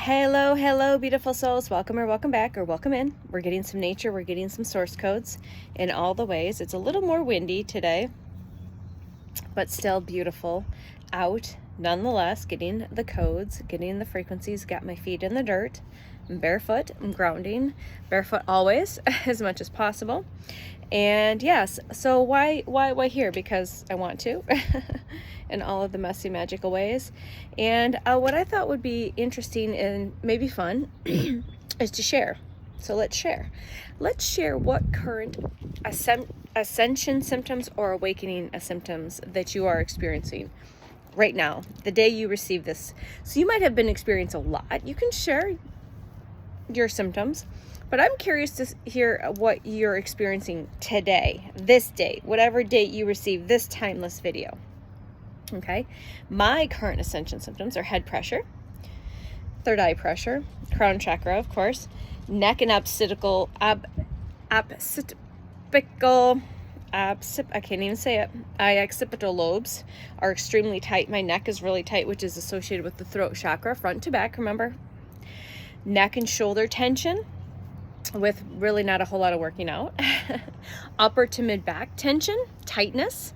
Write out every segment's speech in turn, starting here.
Hello, beautiful souls. Welcome or welcome back or welcome in. We're getting some nature. We're getting some source codes in all the ways. It's a little more windy today, but still beautiful out. Nonetheless, getting the codes, getting the frequencies, got my feet in the dirt. I'm barefoot. I'm grounding. Barefoot always, as much as possible. And yes, so why here? Because I want to. In all of the messy, magical ways. And what I thought would be interesting and maybe fun is to share. So let's share. Let's share what current ascension symptoms or awakening symptoms that you are experiencing right now, the day you receive this. So you might have been experiencing a lot. You can share your symptoms, but I'm curious to hear what you're experiencing today, this day, whatever date you receive this timeless video. Okay, my current ascension symptoms are head pressure, third eye pressure, crown chakra, of course, neck and occipital, I can't even say it. Occipital lobes are extremely tight. My neck is really tight, which is associated with the throat chakra, front to back, remember? Neck and shoulder tension with really not a whole lot of working out. Upper to mid back tension, tightness.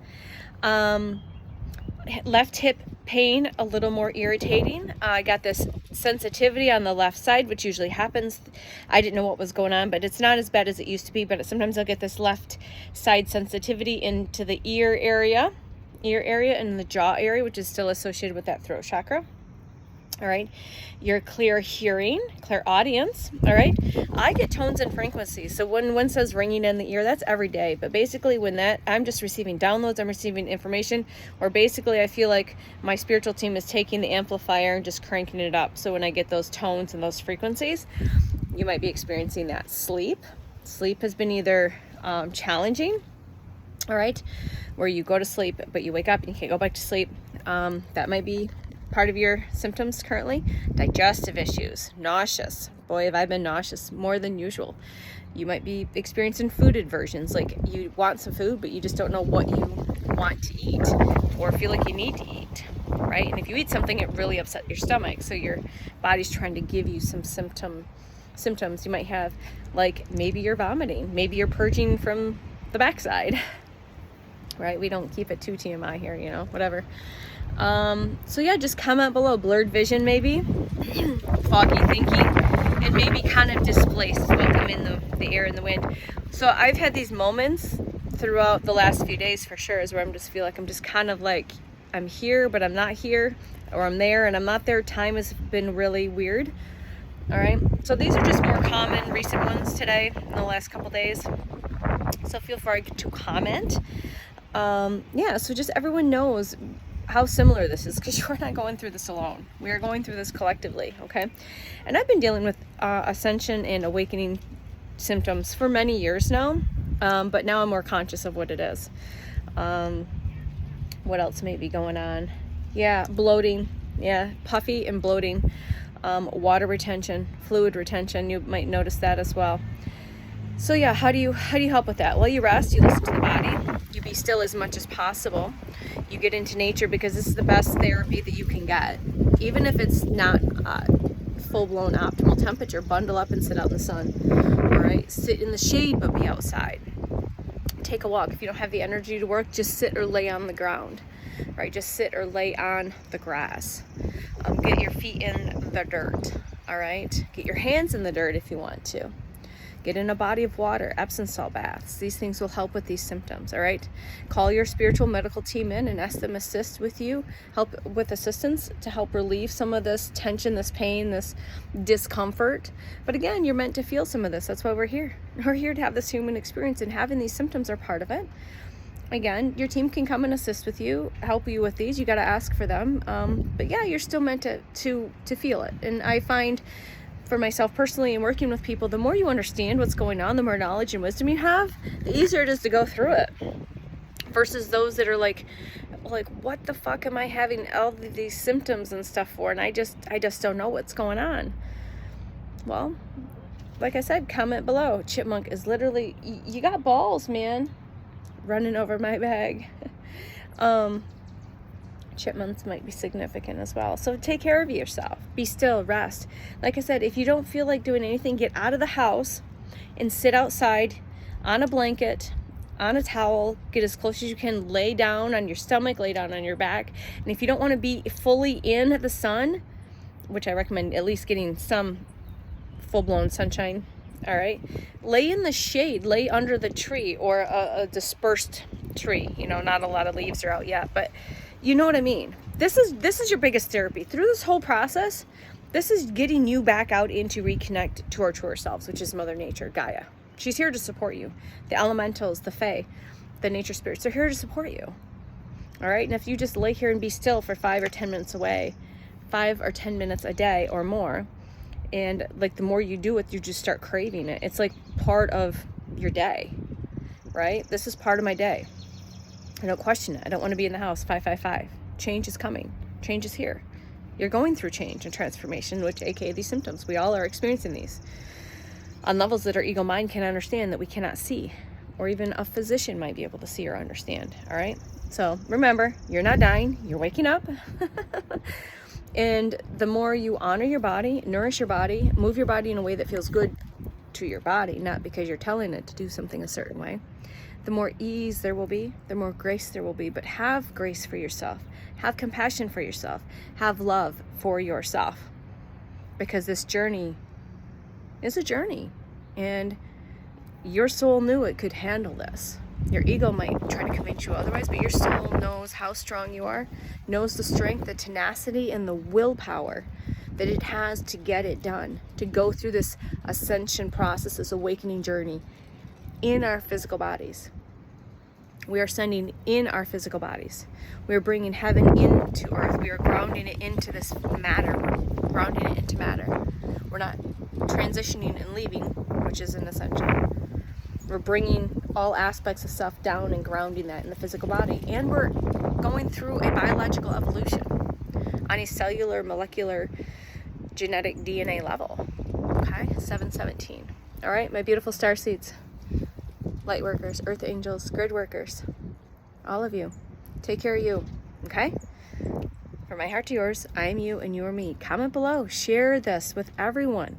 Left hip pain, a little more irritating. I got this sensitivity on the left side, which usually happens. I didn't know what was going on, but it's not as bad as it used to be. But sometimes I'll get this left side sensitivity into the ear area and the jaw area, which is still associated with that throat chakra. All right, your clear hearing, clear audience. All right, I get tones and frequencies. So when one says ringing in the ear, that's every day. But basically when that, I'm just receiving downloads, I'm receiving information, or basically I feel like my spiritual team is taking the amplifier and just cranking it up. So when I get those tones and those frequencies, you might be experiencing that. Sleep has been either challenging, all right, where you go to sleep, but you wake up and you can't go back to sleep. That might be part of your symptoms currently. Digestive issues, nauseous. Boy, have I been nauseous more than usual. You might be experiencing food aversions, like you want some food, but you just don't know what you want to eat or feel like you need to eat, right? And if you eat something, it really upsets your stomach. So your body's trying to give you some symptoms you might have, like maybe you're vomiting, maybe you're purging from the backside, right? We don't keep it too TMI here, whatever. So yeah, just comment below. Blurred vision, maybe foggy thinking, and maybe kind of displaced while I'm in the air and the wind. So I've had these moments throughout the last few days for sure, is where I'm just feel like I'm just kind of like I'm here but I'm not here, or I'm there and I'm not there. Time has been really weird. All right, so these are just more common recent ones today in the last couple days, so feel free to comment. Yeah, so just everyone knows how similar this is, because you're not going through this alone. We are going through this collectively, okay? And I've been dealing with ascension and awakening symptoms for many years now, but now I'm more conscious of what it is. What else may be going on? Yeah, bloating. Yeah, puffy and bloating. Water retention, fluid retention. You might notice that as well. So yeah, how do you help with that? Well, you rest, you listen to the body, you be still as much as possible. You get into nature, because this is the best therapy that you can get. Even if it's not full-blown optimal temperature, bundle up and sit out in the sun. All right, sit in the shade but be outside. Take a walk. If you don't have the energy to work, just sit or lay on the ground. Right, just sit or lay on the grass. Get your feet in the dirt. All right, get your hands in the dirt if you want to. Get in a body of water, Epsom salt baths. These things will help with these symptoms, all right? Call your spiritual medical team in and ask them assist with you, help with assistance to help relieve some of this tension, this pain, this discomfort. But again, you're meant to feel some of this. That's why we're here. We're here to have this human experience, and having these symptoms are part of it. Again, your team can come and assist with you, help you with these. You got to ask for them. But yeah, you're still meant to feel it. And I find, for myself personally, and working with people, the more you understand what's going on, the more knowledge and wisdom you have, the easier it is to go through it. Versus those that are like, what the fuck am I having all these symptoms and stuff for? And I just don't know what's going on. Well, like I said, comment below. Chipmunk is literally, you got balls, man, running over my bag. chipmunks might be significant as well. So take care of yourself. Be still, rest. Like I said, if you don't feel like doing anything, get out of the house and sit outside on a blanket, on a towel, get as close as you can, lay down on your stomach, lay down on your back. And if you don't want to be fully in the sun, which I recommend at least getting some full-blown sunshine, all right, lay in the shade, lay under the tree, or a dispersed tree. You know, not a lot of leaves are out yet, but you know what I mean. This is your biggest therapy through this whole process. This is getting you back out into reconnect to our truer selves, which is Mother Nature, Gaia. She's here to support you. The elementals, the fae, the nature spirits, they're here to support you. All right. And if you just lay here and be still for 5 or 10 minutes away, 5 or 10 minutes a day or more, and like the more you do it, you just start craving it. It's like part of your day, right? This is part of my day. I don't question it. I don't want to be in the house 555. Change is coming. Change is here. You're going through change and transformation, which aka these symptoms. We all are experiencing these on levels that our ego mind can understand that we cannot see, or even a physician might be able to see or understand. All right. So remember, you're not dying. You're waking up. And the more you honor your body, nourish your body, move your body in a way that feels good to your body, not because you're telling it to do something a certain way, the more ease there will be, the more grace there will be. But have grace for yourself. Have compassion for yourself. Have love for yourself. Because this journey is a journey. And your soul knew it could handle this. Your ego might try to convince you otherwise, but your soul knows how strong you are, knows the strength, the tenacity, and the willpower that it has to get it done, to go through this ascension process, this awakening journey in our physical bodies. We are sending in our physical bodies. We are bringing heaven into earth. We are grounding it into this matter. We're grounding it into matter. We're not transitioning and leaving, which is an ascension. We're bringing all aspects of stuff down and grounding that in the physical body. And we're going through a biological evolution on a cellular, molecular, genetic DNA level. Okay, 717. All right, my beautiful star seeds, light workers, earth angels, grid workers, all of you, take care of you. Okay? From my heart to yours, I am you and you are me. Comment below. Share this with everyone.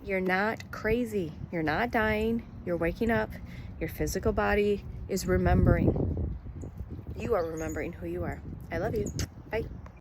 You're not crazy. You're not dying. You're waking up. Your physical body is remembering. You are remembering who you are. I love you.